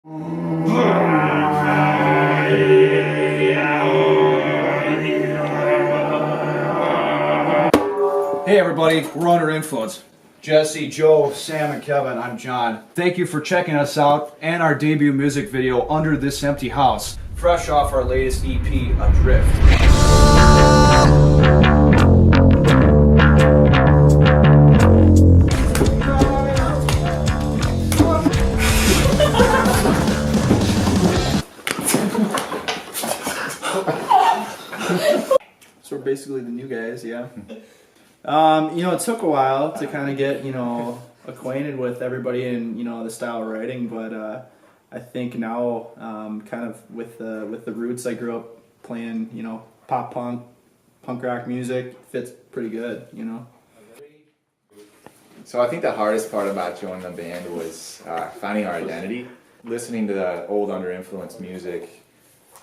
Hey everybody, we're Under Influence. Jesse, Joe, Sam, and Kevin, I'm John. Thank you for checking us out and our debut music video, Under This Empty House, fresh off our latest EP, Adrift. So we're basically the new guys, yeah. It took a while to kind of get, acquainted with everybody and, the style of writing, but I think now, kind of with the roots I grew up playing, pop punk rock music fits pretty good, So I think the hardest part about joining the band was finding our identity. Listening to the old Under Influence music,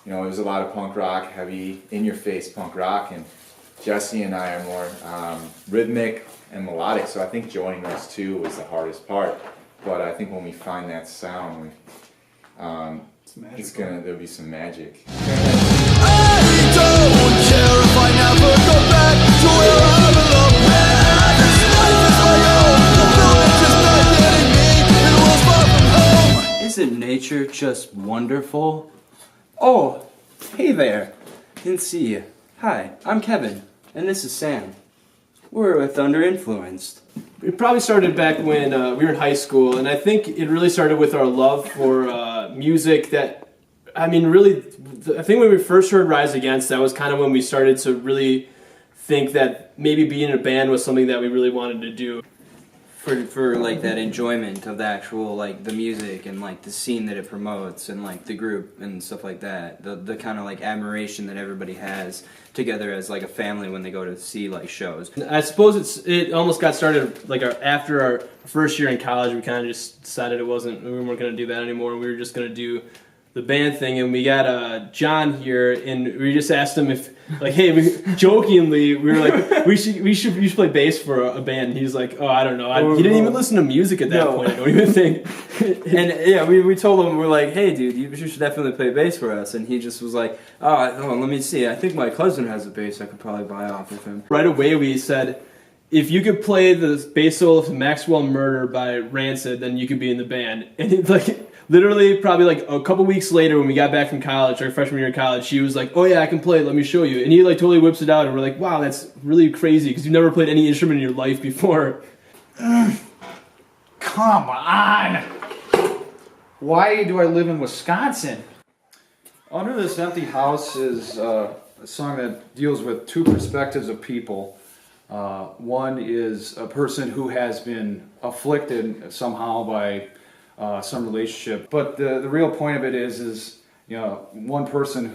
it was a lot of punk rock, heavy, in-your-face punk rock, and Jesse and I are more rhythmic and melodic, so I think joining those two was the hardest part. But I think when we find that sound, there'll be some magic. I don't care if I never go back to where I belong. This life is my own. The building's just not getting me. It was far from home. Isn't nature just wonderful? Oh, hey there. Didn't see you. Hi, I'm Kevin, and this is Sam. We're with Under Influenced. It probably started back when we were in high school, and I think it really started with our love for music that, I think when we first heard Rise Against, that was kind of when we started to really think that maybe being in a band was something that we really wanted to do. For like that enjoyment of the actual, like, the music and like the scene that it promotes and like the group and stuff like that. The kind of like admiration that everybody has together as like a family when they go to see like shows. I suppose it almost got started like after our first year in college. We kind of just decided we weren't going to do that anymore. We were just going to do the band thing, and we got John here, and we just asked him if, like, hey, we were like, we should play bass for a band. And he's like, oh, I don't know. He didn't even listen to music at that point. I don't even think. And yeah, we told him, we're like, hey, dude, you should definitely play bass for us. And he just was like, oh, let me see. I think my cousin has a bass I could probably buy off of him. Right away, we said, if you could play the bass solo to Maxwell Murder by Rancid, then you could be in the band. And it's like, literally, probably like a couple weeks later when we got back from college, our freshman year in college, she was like, oh yeah, I can play it, let me show you. And he like totally whips it out, and we're like, wow, that's really crazy, because you've never played any instrument in your life before. Come on! Why do I live in Wisconsin? Under This Empty House is a song that deals with two perspectives of people. One is a person who has been afflicted somehow by some relationship, but the real point of it is one person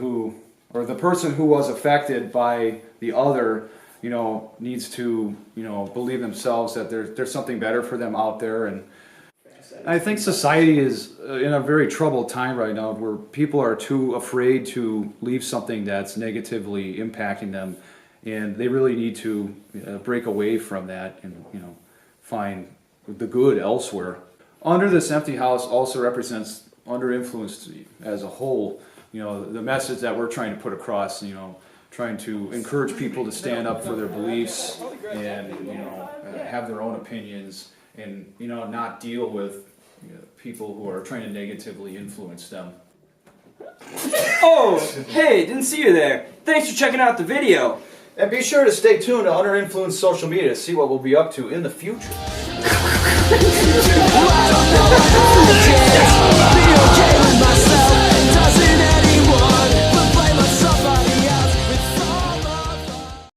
or the person who was affected by the other, needs to believe themselves that there's something better for them out there. And I think society is in a very troubled time right now, where people are too afraid to leave something that's negatively impacting them, and they really need to break away from that and find the good elsewhere. Under This Empty House also represents Under Influence as a whole. The message that we're trying to put across, trying to encourage people to stand up for their beliefs and, have their own opinions and, not deal with people who are trying to negatively influence them. Oh, hey, didn't see you there. Thanks for checking out the video. And be sure to stay tuned to Under Influence social media to see what we'll be up to in the future. I don't know.